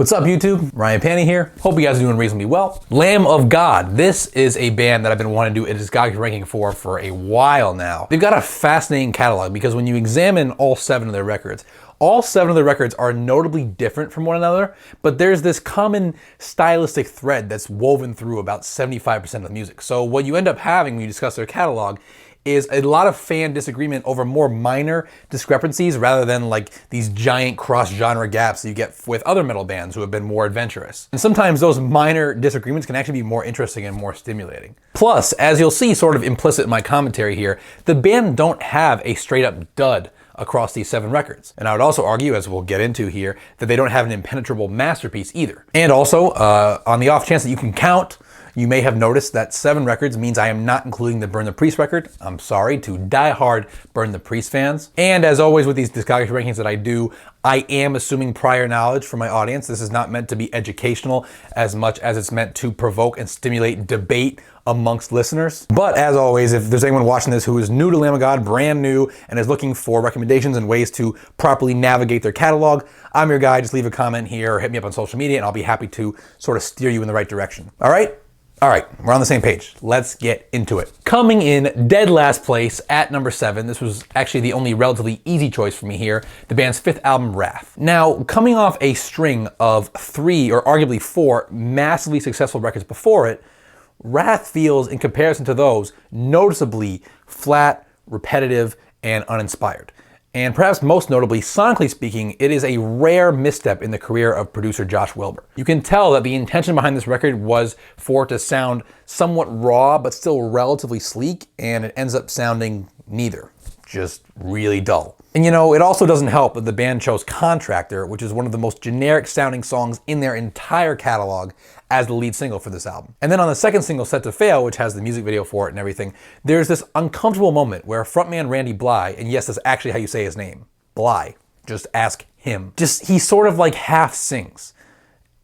What's up, YouTube? Ryan Panny here. Hope you guys are doing reasonably well. Lamb of God. This is a band that I've been wanting to do a discography ranking for a while now. They've got a fascinating catalog because when you examine all 7 of their records, all 7 of their records are notably different from one another, but there's this common stylistic thread that's woven through about 75% of the music. So what you end up having when you discuss their catalog is a lot of fan disagreement over more minor discrepancies rather than like these giant cross-genre gaps that you get with other metal bands who have been more adventurous. And sometimes those minor disagreements can actually be more interesting and more stimulating. Plus, as you'll see sort of implicit in my commentary here, the band don't have a straight-up dud across these 7 records. And I would also argue, as we'll get into here, that they don't have an impenetrable masterpiece either. And also, on the off chance that you can count, you may have noticed that 7 records means I am not including the Burn the Priest record. I'm sorry to die-hard Burn the Priest fans. And as always with these discography rankings that I do, I am assuming prior knowledge from my audience. This is not meant to be educational as much as it's meant to provoke and stimulate debate amongst listeners. But as always, if there's anyone watching this who is new to Lamb of God, brand new, and is looking for recommendations and ways to properly navigate their catalog, I'm your guy. Just leave a comment here or hit me up on social media and I'll be happy to sort of steer you in the right direction. All right? All right, we're on the same page. Let's get into it. Coming in dead last place at number 7, this was actually the only relatively easy choice for me here, the band's 5th album, Wrath. Now, coming off a string of 3 or arguably 4 massively successful records before it, Wrath feels, in comparison to those, noticeably flat, repetitive, and uninspired. And perhaps most notably, sonically speaking, it is a rare misstep in the career of producer Josh Wilbur. You can tell that the intention behind this record was for it to sound somewhat raw, but still relatively sleek, and it ends up sounding neither. Just really dull. And you know, it also doesn't help that the band chose Contractor, which is one of the most generic sounding songs in their entire catalog, as the lead single for this album. And then on the second single, Set to Fail, which has the music video for it and everything, there's this uncomfortable moment where frontman Randy Bly, and yes, that's actually how you say his name, Bly, just ask him. He sort of like half sings.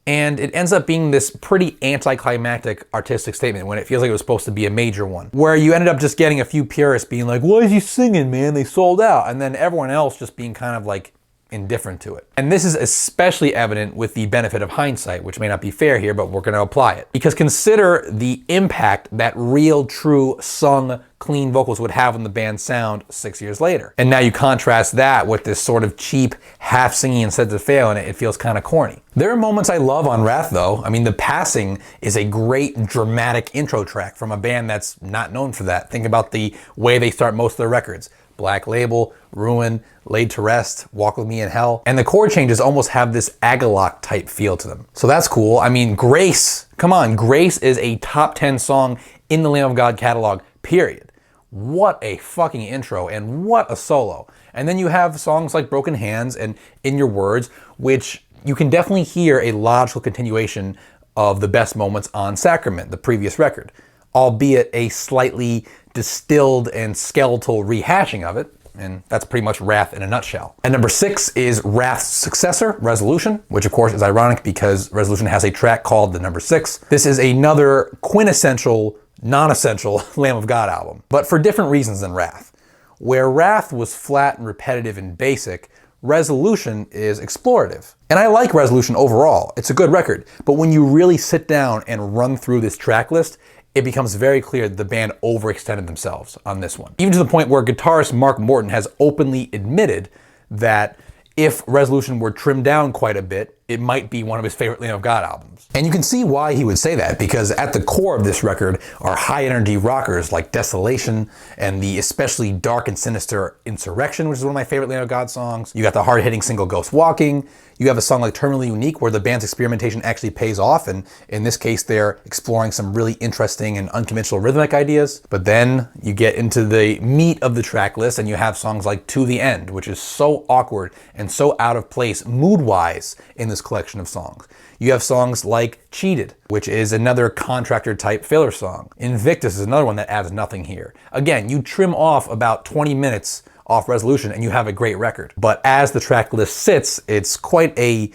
And it ends up being this pretty anticlimactic artistic statement when it feels like it was supposed to be a major one, where you ended up just getting a few purists being like, why is he singing, man? They sold out. And then everyone else just being kind of like indifferent to it. And this is especially evident with the benefit of hindsight, which may not be fair here, but we're going to apply it. Because consider the impact that real, true, sung, clean vocals would have on the band's sound 6 years later. And now you contrast that with this sort of cheap, half singing and Set to Fail, and it feels kind of corny. There are moments I love on Wrath, though. I mean, The Passing is a great dramatic intro track from a band that's not known for that. Think about the way they start most of their records. Black Label, Ruin, Laid to Rest, Walk With Me in Hell. And the chord changes almost have this Agalloch type feel to them. So that's cool. I mean, Grace, come on, Grace is a top 10 song in the Lamb of God catalog, period. What a fucking intro and what a solo. And then you have songs like Broken Hands and In Your Words, which you can definitely hear a logical continuation of the best moments on Sacrament, the previous record, albeit a slightly distilled and skeletal rehashing of it, and that's pretty much Wrath in a nutshell. And number 6 is Wrath's successor, Resolution, which of course is ironic because Resolution has a track called The Number 6. This is another quintessential, non-essential Lamb of God album, but for different reasons than Wrath. Where Wrath was flat and repetitive and basic, Resolution is explorative. And I like Resolution overall. It's a good record, but when you really sit down and run through this track list, it becomes very clear that the band overextended themselves on this one. Even to the point where guitarist Mark Morton has openly admitted that if Resolution were trimmed down quite a bit, it might be one of his favorite Lamb of God albums. And you can see why he would say that, because at the core of this record are high-energy rockers like Desolation and the especially dark and sinister Insurrection, which is one of my favorite Lamb of God songs. You got the hard-hitting single Ghost Walking. You have a song like Terminally Unique where the band's experimentation actually pays off, and in this case they're exploring some really interesting and unconventional rhythmic ideas. But then you get into the meat of the track list and you have songs like To the End, which is so awkward and so out of place mood-wise in this collection of songs. You have songs like Cheated, which is another Contractor type filler song. Invictus is another one that adds nothing here. Again, you trim off about 20 minutes off Resolution and you have a great record. But as the track list sits, it's quite a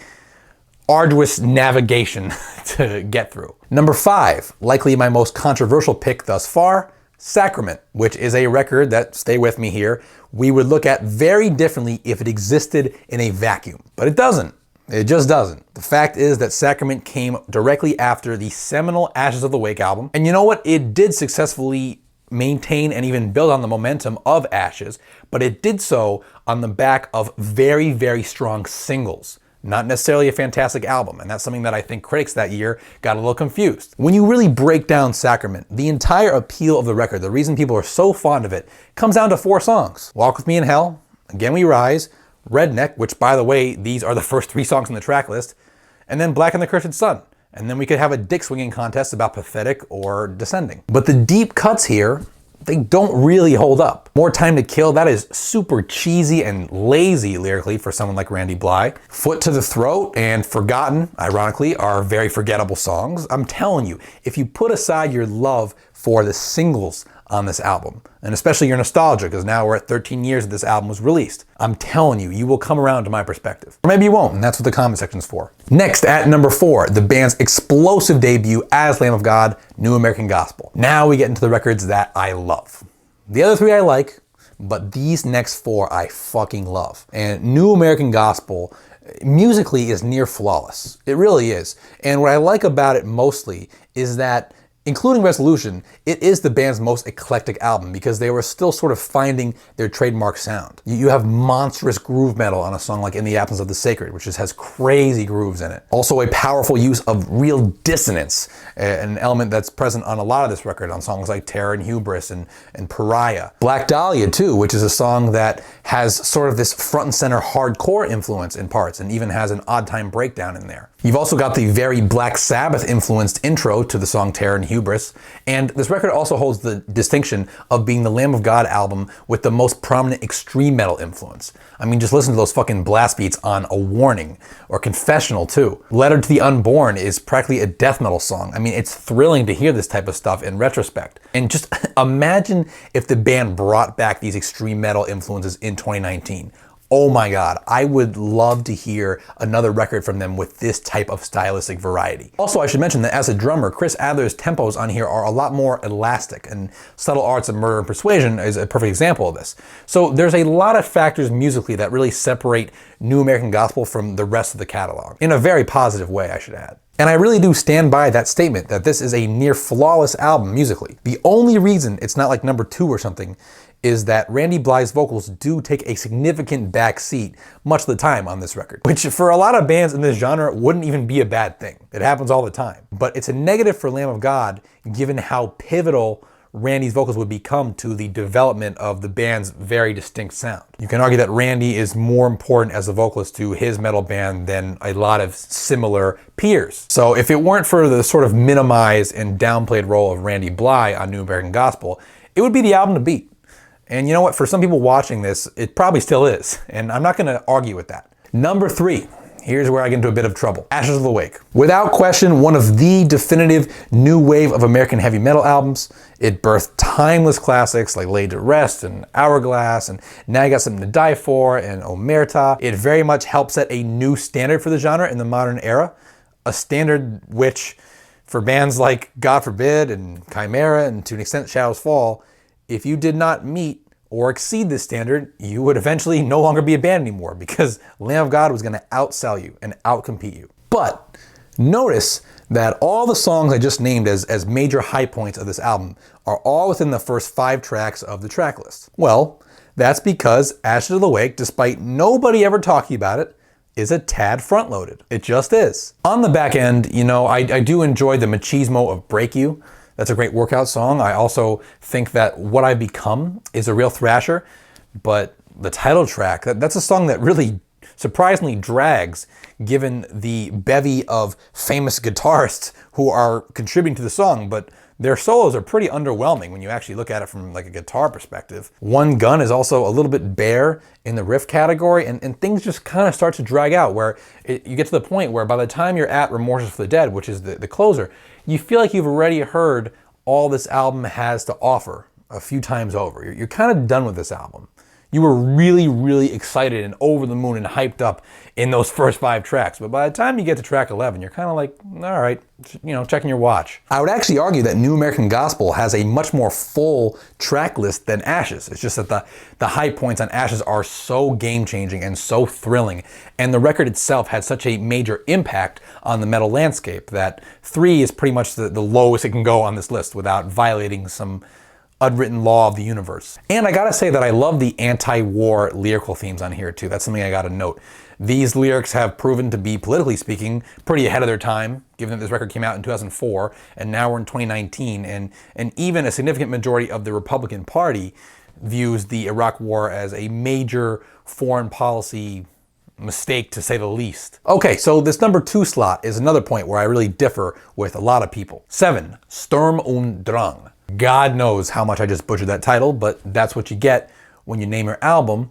arduous navigation to get through. Number 5, likely my most controversial pick thus far, Sacrament, which is a record that, stay with me here, we would look at very differently if it existed in a vacuum. But it doesn't. It just doesn't. The fact is that Sacrament came directly after the seminal Ashes of the Wake album. And you know what? It did successfully maintain and even build on the momentum of Ashes, but it did so on the back of very, very strong singles. Not necessarily a fantastic album, and that's something that I think critics that year got a little confused. When you really break down Sacrament, the entire appeal of the record, the reason people are so fond of it, comes down to 4 songs. Walk With Me in Hell, Again We Rise, Redneck, which by the way, these are the first 3 songs in the track list, and then Black and the Cursed Sun. And then we could have a dick swinging contest about Pathetic or Descending. But the deep cuts here, they don't really hold up. More Time to Kill, that is super cheesy and lazy lyrically for someone like Randy Blythe. Foot to the Throat and Forgotten, ironically, are very forgettable songs. I'm telling you, if you put aside your love for the singles on this album, and especially your nostalgia, because now we're at 13 years that this album was released, I'm telling you, you will come around to my perspective. Or maybe you won't, and that's what the comment section's for. Next, at number 4, the band's explosive debut as Lamb of God, New American Gospel. Now we get into the records that I love. The other 3 I like, but these next 4 I fucking love. And New American Gospel, musically, is near flawless. It really is. And what I like about it mostly is that, including Resolution, it is the band's most eclectic album because they were still sort of finding their trademark sound. You have monstrous groove metal on a song like In the Absence of the Sacred, which just has crazy grooves in it. Also a powerful use of real dissonance, an element that's present on a lot of this record on songs like Terror and Hubris and Pariah. Black Dahlia too, which is a song that has sort of this front and center hardcore influence in parts and even has an Odd Time Breakdown in there. You've also got the very Black Sabbath influenced intro to the song Terror and Hubris, and this record also holds the distinction of being the Lamb of God album with the most prominent extreme metal influence. I mean, just listen to those fucking blast beats on A Warning, or Confessional too. Letter to the Unborn is practically a death metal song. I mean, it's thrilling to hear this type of stuff in retrospect. And just imagine if the band brought back these extreme metal influences in 2019. Oh my God, I would love to hear another record from them with this type of stylistic variety. Also, I should mention that as a drummer, Chris Adler's tempos on here are a lot more elastic, and Subtle Arts of Murder and Persuasion is a perfect example of this. So there's a lot of factors musically that really separate New American Gospel from the rest of the catalog, in a very positive way, I should add. And I really do stand by that statement that this is a near flawless album musically. The only reason it's not like number 2 or something is that Randy Blythe's vocals do take a significant back seat much of the time on this record, which for a lot of bands in this genre wouldn't even be a bad thing. It happens all the time. But it's a negative for Lamb of God given how pivotal Randy's vocals would become to the development of the band's very distinct sound. You can argue that Randy is more important as a vocalist to his metal band than a lot of similar peers. So if it weren't for the sort of minimized and downplayed role of Randy Blythe on New American Gospel, it would be the album to beat. And you know what? For some people watching this, it probably still is. And I'm not going to argue with that. Number 3. Here's where I get into a bit of trouble. Ashes of the Wake. Without question, one of the definitive new wave of American heavy metal albums. It birthed timeless classics like Laid to Rest and Hourglass and Now You Got Something to Die For and Omerta. It very much helped set a new standard for the genre in the modern era. A standard which, for bands like God Forbid and Chimera and to an extent Shadows Fall, if you did not meet or exceed this standard, you would eventually no longer be a band anymore because Lamb of God was going to outsell you and outcompete you. But notice that all the songs I just named as major high points of this album are all within the first 5 tracks of the track list. Well, that's because Ashes of the Wake, despite nobody ever talking about it, is a tad front-loaded. It just is. On the back end, you know, I do enjoy the machismo of Break You. That's a great workout song. I also think that What I Become is a real thrasher, but the title track, that's a song that really surprisingly drags given the bevy of famous guitarists who are contributing to the song, but their solos are pretty underwhelming when you actually look at it from like a guitar perspective. One Gun is also a little bit bare in the riff category, and things just kind of start to drag out where you get to the point where by the time you're at Remorse for the Dead, which is the closer, you feel like you've already heard all this album has to offer a few times over. You're kind of done with this album. You were really, really excited and over the moon and hyped up in those first 5 tracks. But by the time you get to track 11, you're kind of like, all right, checking your watch. I would actually argue that New American Gospel has a much more full track list than Ashes. It's just that the high points on Ashes are so game-changing and so thrilling, and the record itself had such a major impact on the metal landscape that 3 is pretty much the lowest it can go on this list without violating some unwritten law of the universe. And I gotta say that I love the anti-war lyrical themes on here too. That's something I gotta note. These lyrics have proven to be, politically speaking, pretty ahead of their time, given that this record came out in 2004, and now we're in 2019, and even a significant majority of the Republican Party views the Iraq War as a major foreign policy mistake, to say the least. Okay, so this number 2 slot is another point where I really differ with a lot of people. 7, Sturm und Drang. God knows how much I just butchered that title, but that's what you get when you name your album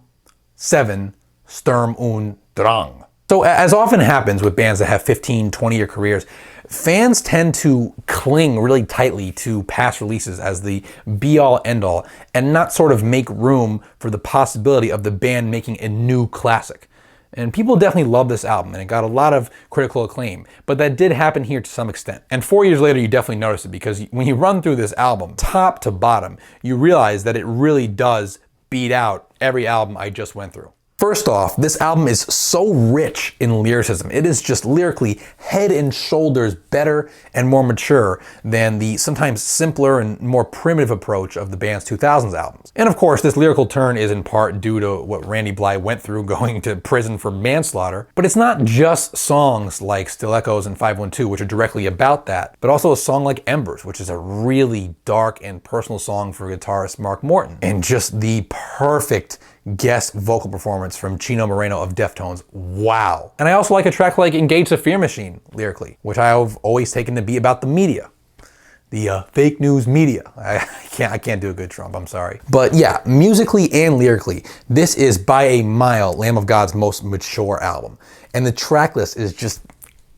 7, Sturm und Drang. So as often happens with bands that have 15, 20-year careers, fans tend to cling really tightly to past releases as the be-all, end-all, and not sort of make room for the possibility of the band making a new classic. And people definitely love this album, and it got a lot of critical acclaim, but that did happen here to some extent. And 4 years later, you definitely notice it, because when you run through this album, top to bottom, you realize that it really does beat out every album I just went through. First off, this album is so rich in lyricism. It is just lyrically head and shoulders better and more mature than the sometimes simpler and more primitive approach of the band's 2000s albums. And of course, this lyrical turn is in part due to what Randy Blythe went through going to prison for manslaughter. But it's not just songs like Still Echoes and 512, which are directly about that, but also a song like Embers, which is a really dark and personal song for guitarist Mark Morton. And just the perfect guest vocal performance from Chino Moreno of Deftones. Wow. And I also like a track like Engage the Fear Machine lyrically, which I've always taken to be about the media. The fake news media. I can't do a good Trump, I'm sorry. But yeah, musically and lyrically, this is by a mile Lamb of God's most mature album. And the track list is just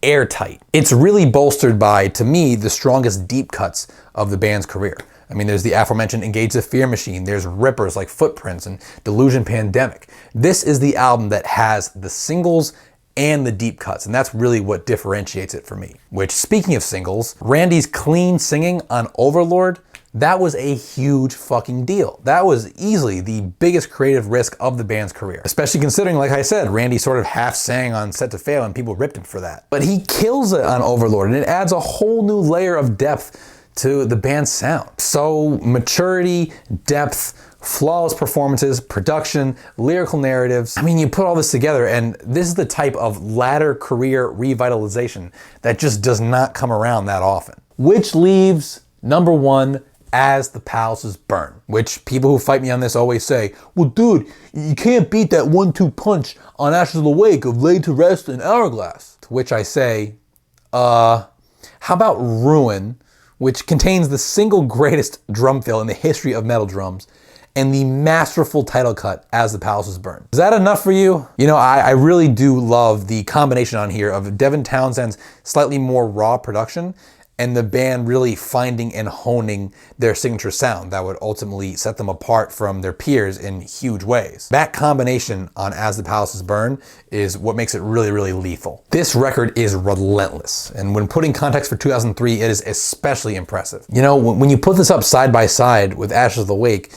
airtight. It's really bolstered by, to me, the strongest deep cuts of the band's career. I mean, there's the aforementioned Engage the Fear Machine, there's rippers like Footprints and Delusion Pandemic. This is the album that has the singles and the deep cuts, and that's really what differentiates it for me. Which, speaking of singles, Randy's clean singing on Overlord, that was a huge fucking deal. That was easily the biggest creative risk of the band's career. Especially considering, like I said, Randy sort of half sang on Set to Fail and people ripped him for that. But he kills it on Overlord, and it adds a whole new layer of depth to the band's sound. So maturity, depth, flawless performances, production, lyrical narratives. I mean, you put all this together and this is the type of latter career revitalization that just does not come around that often. Which leaves number 1, As the Palaces Burn. Which people who fight me on this always say, well dude, you can't beat that 1-2 punch on Ashes of the Wake of Laid to Rest and Hourglass. To which I say, how about Ruin, which contains the single greatest drum fill in the history of metal drums, and the masterful title cut, As the Palaces Burn. Is that enough for you? You know, I really do love the combination on here of Devin Townsend's slightly more raw production and the band really finding and honing their signature sound that would ultimately set them apart from their peers in huge ways. That combination on As the Palaces Burn is what makes it really, really lethal. This record is relentless, and when putting context for 2003, it is especially impressive. You know, when you put this up side by side with Ashes of the Wake,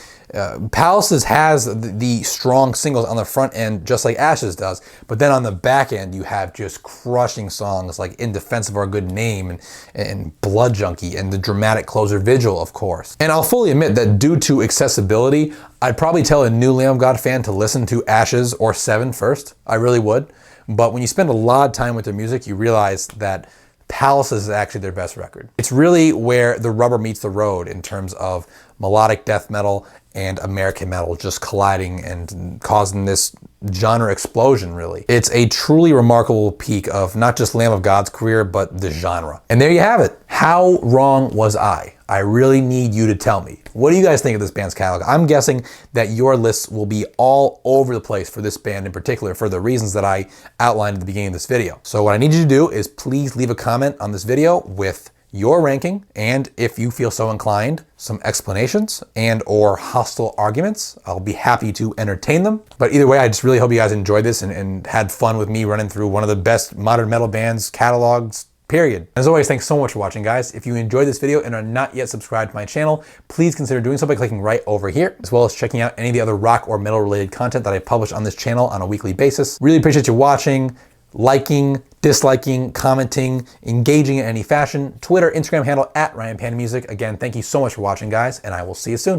Palaces has the strong singles on the front end, just like Ashes does, but then on the back end you have just crushing songs like In Defense of Our Good Name and Blood Junkie and the dramatic closer Vigil, of course. And I'll fully admit that due to accessibility, I'd probably tell a new Lamb of God fan to listen to Ashes or 7 first. I really would. But when you spend a lot of time with their music, you realize that Palaces is actually their best record. It's really where the rubber meets the road in terms of melodic death metal and American metal just colliding and causing this genre explosion, really. It's a truly remarkable peak of not just Lamb of God's career, but the genre. And there you have it. How wrong was I? I really need you to tell me. What do you guys think of this band's catalog? I'm guessing that your lists will be all over the place for this band in particular for the reasons that I outlined at the beginning of this video. So what I need you to do is please leave a comment on this video with your ranking, and if you feel so inclined, some explanations and or hostile arguments. I'll be happy to entertain them. But either way, I just really hope you guys enjoyed this and had fun with me running through one of the best modern metal bands catalogs, period. As always, thanks so much for watching, guys. If you enjoyed this video and are not yet subscribed to my channel, please consider doing so by clicking right over here, as well as checking out any of the other rock or metal related content that I publish on this channel on a weekly basis. Really appreciate you watching, liking, disliking, commenting, engaging in any fashion. Twitter, Instagram handle @RyanPanMusic. Again, thank you so much for watching, guys, and I will see you soon.